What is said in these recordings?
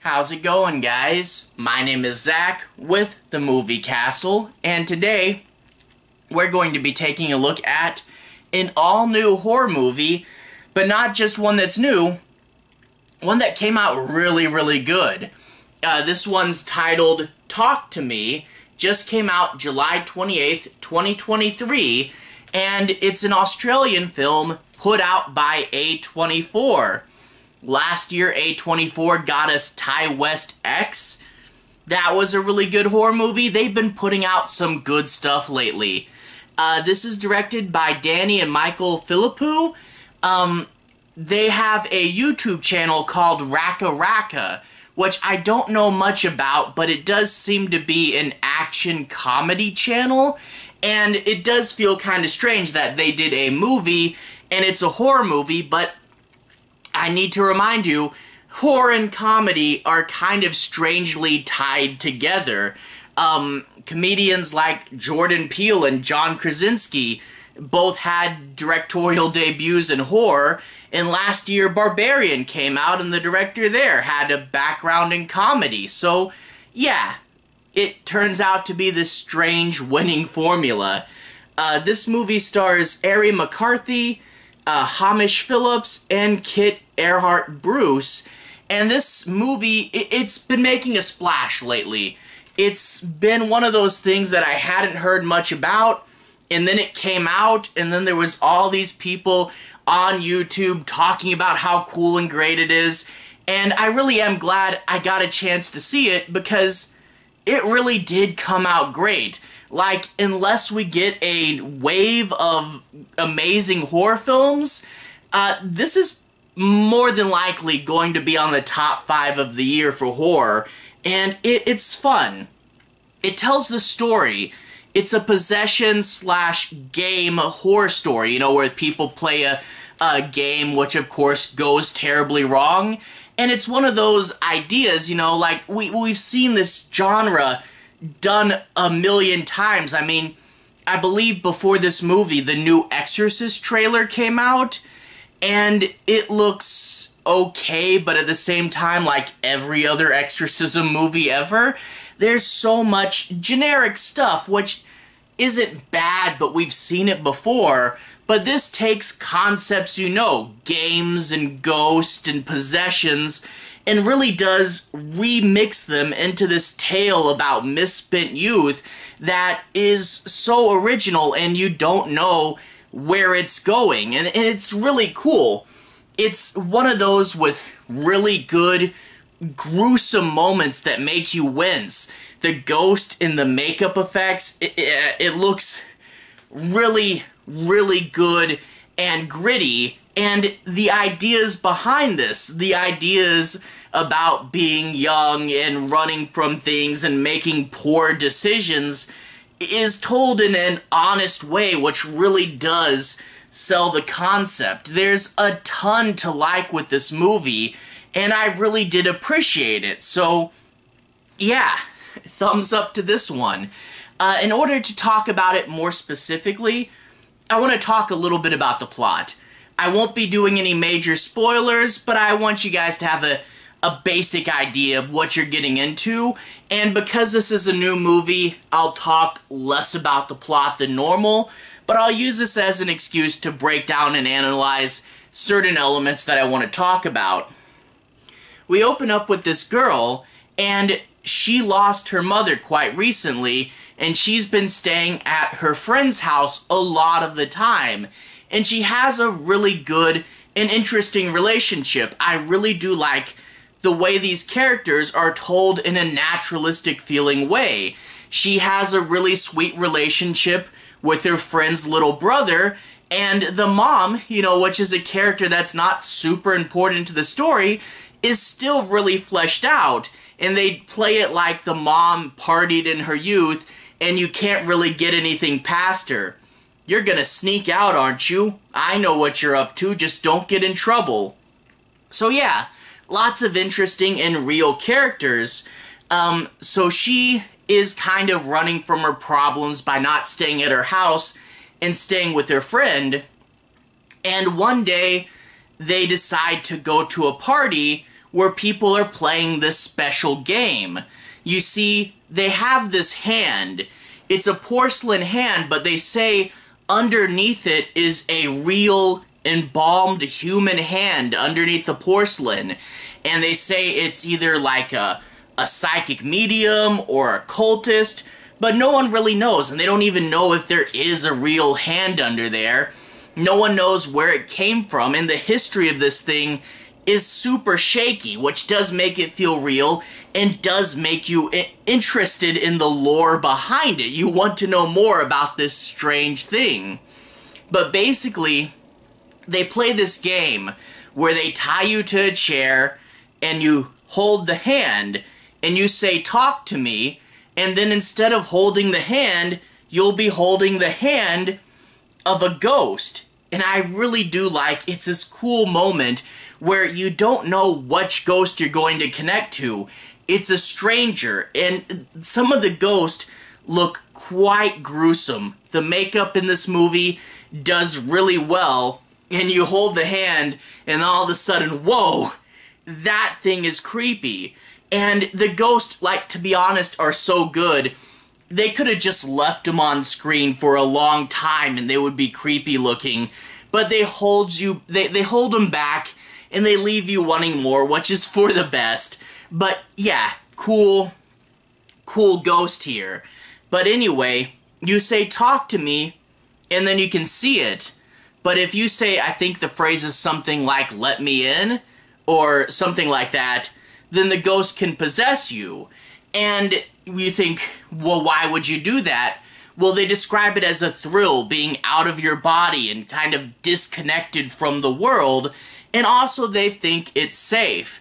How's it going, guys? My name is Zach with the Movie Castle, and today we're going to be taking a look at an all-new horror movie, but not just one that's new, one that came out really good. This one's titled Talk to Me, just came out July 28th, 2023, and it's an Australian film put out by A24. Last year, A24 got us Ty West X. That was a really good horror movie. They've been putting out some good stuff lately. This is directed by Danny and Michael Philippou. They have a YouTube channel called Raka Raka, which I don't know much about, but it does seem to be an action comedy channel, and it does feel kind of strange that they did a movie, and it's a horror movie, but I need to remind you, horror and comedy are kind of strangely tied together. Comedians like Jordan Peele and John Krasinski both had directorial debuts in horror, and last year Barbarian came out and the director there had a background in comedy. So, yeah, it turns out to be this strange winning formula. This movie stars Ari McCarthy, Hamish, Phillips, and Kit Erhart-Bruce, and this movie, it's been making a splash lately. It's been one of those things that I hadn't heard much about, and then it came out, and then there was all these people on YouTube talking about how cool and great it is, and I really am glad I got a chance to see it, because it really did come out great. Like, unless we get a wave of amazing horror films, this is more than likely going to be on the top 5 of the year for horror, and it's fun. It tells the story. It's a possession/game horror story, you know, where people play a game which, of course, goes terribly wrong, and it's one of those ideas, you know, like, we've seen this genre done a million times. I mean, I believe before this movie, the new Exorcist trailer came out, and it looks okay, but at the same time, like every other exorcism movie ever, there's so much generic stuff, which isn't bad, but we've seen it before. But this takes concepts, you know, games and ghosts and possessions, and really does remix them into this tale about misspent youth that is so original, and you don't know where it's going, and it's really cool. It's one of those with really good, gruesome moments that make you wince. The ghost and the makeup effects, it looks really good and gritty, and the ideas behind this, the ideas about being young and running from things and making poor decisions, is told in an honest way, which really does sell the concept. There's a ton to like with this movie, and I really did appreciate it. So, yeah, thumbs up to this one. In order to talk about it more specifically, I want to talk a little bit about the plot. I won't be doing any major spoilers, but I want you guys to have a basic idea of what you're getting into, and because this is a new movie, I'll talk less about the plot than normal, but I'll use this as an excuse to break down and analyze certain elements that I want to talk about. We open up with this girl, and she lost her mother quite recently, and she's been staying at her friend's house a lot of the time, and she has a really good and interesting relationship. I really do like the way these characters are told in a naturalistic feeling way. She has a really sweet relationship with her friend's little brother, and the mom, you know, which is a character that's not super important to the story, is still really fleshed out, and they play it like the mom partied in her youth, and you can't really get anything past her. You're gonna sneak out, aren't you? I know what you're up to, just don't get in trouble. So yeah, lots of interesting and real characters. So she is kind of running from her problems by not staying at her house and staying with her friend. And one day, they decide to go to a party where people are playing this special game. You see, they have this hand. It's a porcelain hand, but they say underneath it is a real embalmed human hand underneath the porcelain. And they say it's either like a psychic medium or a cultist, but no one really knows, and they don't even know if there is a real hand under there. No one knows where it came from, and the history of this thing is super shaky, which does make it feel real and does make you interested in the lore behind it. You want to know more about this strange thing. But basically, they play this game where they tie you to a chair and you hold the hand and you say, "Talk to me," and then instead of holding the hand, you'll be holding the hand of a ghost. And I really do like, it's this cool moment where you don't know which ghost you're going to connect to. It's a stranger, and some of the ghosts look quite gruesome. The makeup in this movie does really well, and you hold the hand, and all of a sudden, whoa, that thing is creepy. And the ghosts, like, to be honest, are so good, they could have just left them on screen for a long time and they would be creepy looking. But they hold you, they hold them back and they leave you wanting more, which is for the best. But yeah, cool ghost here. But anyway, you say, "Talk to me," and then you can see it. But if you say, I think the phrase is something like, "Let me in," or something like that, then the ghost can possess you. And you think, well, why would you do that? Well, they describe it as a thrill, being out of your body and kind of disconnected from the world. And also they think it's safe.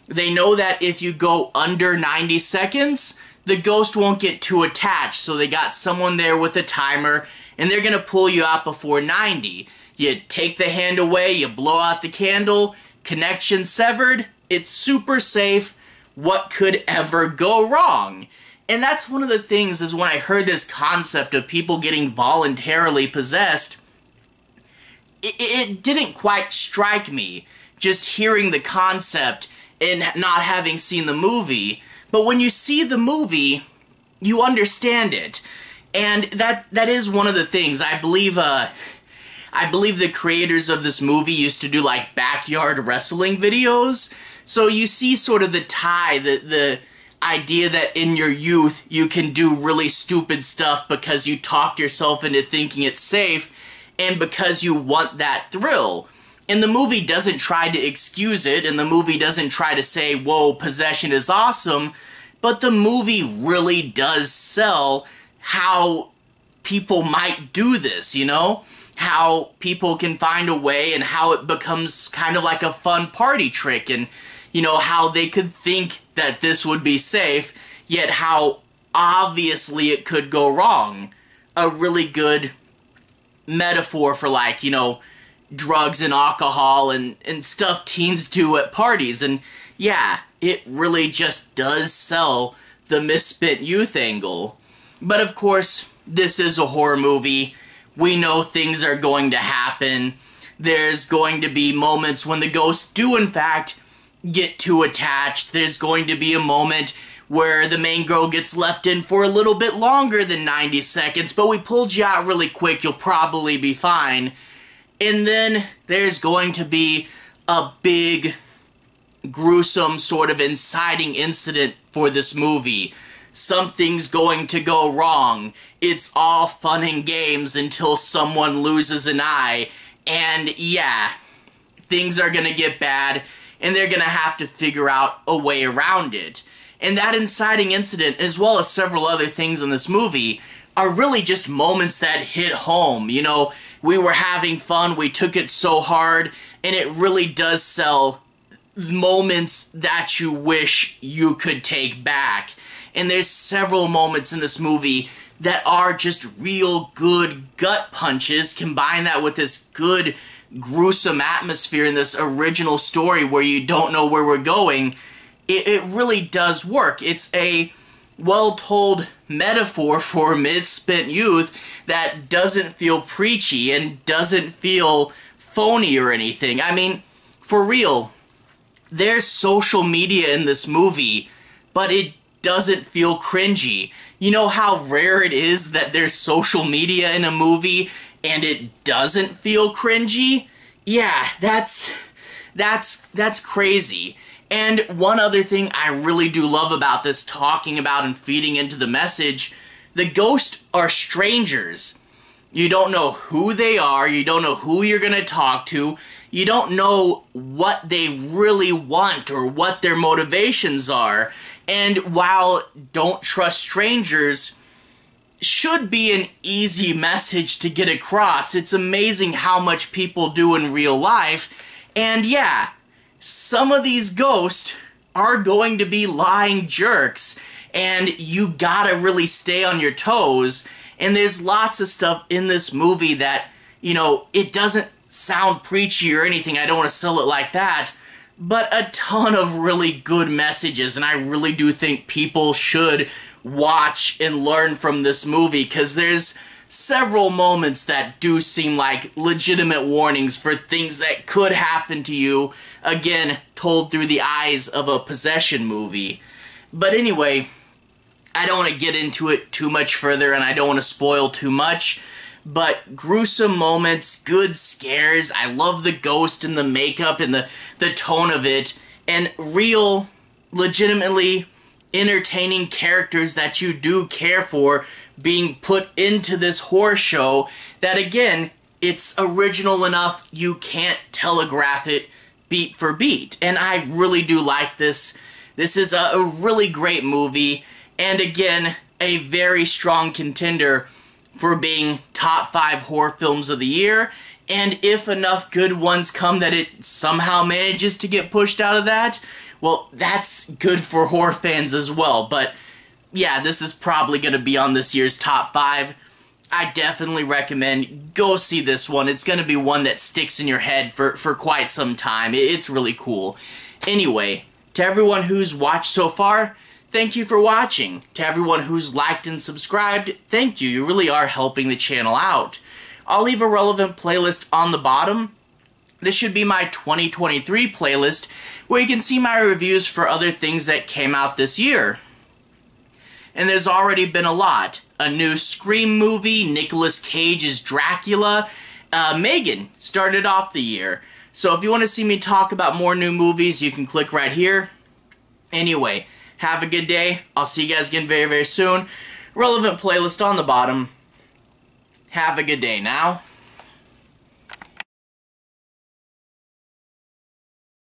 They know that if you go under 90 seconds, the ghost won't get too attached. So they got someone there with a timer and they're gonna pull you out before 90. You take the hand away, you blow out the candle, connection severed. It's super safe. What could ever go wrong? And that's one of the things is when I heard this concept of people getting voluntarily possessed, it didn't quite strike me just hearing the concept and not having seen the movie. But when you see the movie, you understand it. And that is one of the things. I believe the creators of this movie used to do like backyard wrestling videos. So you see sort of the tie, the idea that in your youth you can do really stupid stuff because you talked yourself into thinking it's safe and because you want that thrill. And the movie doesn't try to excuse it, and the movie doesn't try to say, whoa, possession is awesome, but the movie really does sell how people might do this, you know? How people can find a way and how it becomes kind of like a fun party trick, and you know, how they could think that this would be safe, yet how obviously it could go wrong. A really good metaphor for, like, you know, drugs and alcohol and stuff teens do at parties. And yeah, it really just does sell the misspent youth angle. But of course, this is a horror movie. We know things are going to happen. There's going to be moments when the ghosts do in fact get too attached. There's going to be a moment where the main girl gets left in for a little bit longer than 90 seconds, but we pulled you out really quick, you'll probably be fine. And then there's going to be a big, gruesome sort of inciting incident for this movie. Something's going to go wrong. It's all fun and games until someone loses an eye. And yeah, things are gonna get bad, and they're gonna have to figure out a way around it. And that inciting incident, as well as several other things in this movie, are really just moments that hit home. You know, we were having fun, we took it so hard, and it really does sell moments that you wish you could take back. And there's several moments in this movie that are just real good gut punches. Combine that with this good gruesome atmosphere in this original story where you don't know where we're going. It really does work. It's a well-told metaphor for misspent youth that doesn't feel preachy and doesn't feel phony or anything. I mean, for real, there's social media in this movie, but it doesn't feel cringy. You know how rare it is that there's social media in a movie and it doesn't feel cringy? Yeah, that's crazy. And one other thing I really do love about this, talking about and feeding into the message, the ghosts are strangers. You don't know who they are, you don't know who you're gonna talk to, you don't know what they really want or what their motivations are. And while don't trust strangers should be an easy message to get across, it's amazing how much people do in real life. And yeah, some of these ghosts are going to be lying jerks, and you gotta really stay on your toes. And there's lots of stuff in this movie that, you know, it doesn't sound preachy or anything, I don't want to sell it like that, but a ton of really good messages, and I really do think people should watch and learn from this movie, because there's several moments that do seem like legitimate warnings for things that could happen to you, again, told through the eyes of a possession movie. But anyway, I don't want to get into it too much further, and I don't want to spoil too much, but gruesome moments, good scares, I love the ghost and the makeup and the tone of it, and real, legitimately entertaining characters that you do care for being put into this horror show that, again, it's original enough you can't telegraph it beat for beat. And I really do like this. This is a really great movie, and again, a very strong contender for being top 5 horror films of the year. And if enough good ones come that it somehow manages to get pushed out of that, well, that's good for horror fans as well. But yeah, this is probably going to be on this year's top 5. I definitely recommend go see this one. It's going to be one that sticks in your head for quite some time. It's really cool. Anyway, to everyone who's watched so far, thank you for watching. To everyone who's liked and subscribed, thank you. You really are helping the channel out. I'll leave a relevant playlist on the bottom. This should be my 2023 playlist, where you can see my reviews for other things that came out this year. And there's already been a lot. A new Scream movie, Nicolas Cage's Dracula, Megan started off the year. So if you want to see me talk about more new movies, you can click right here. Anyway, have a good day. I'll see you guys again very, very soon. Relevant playlist on the bottom. Have a good day now.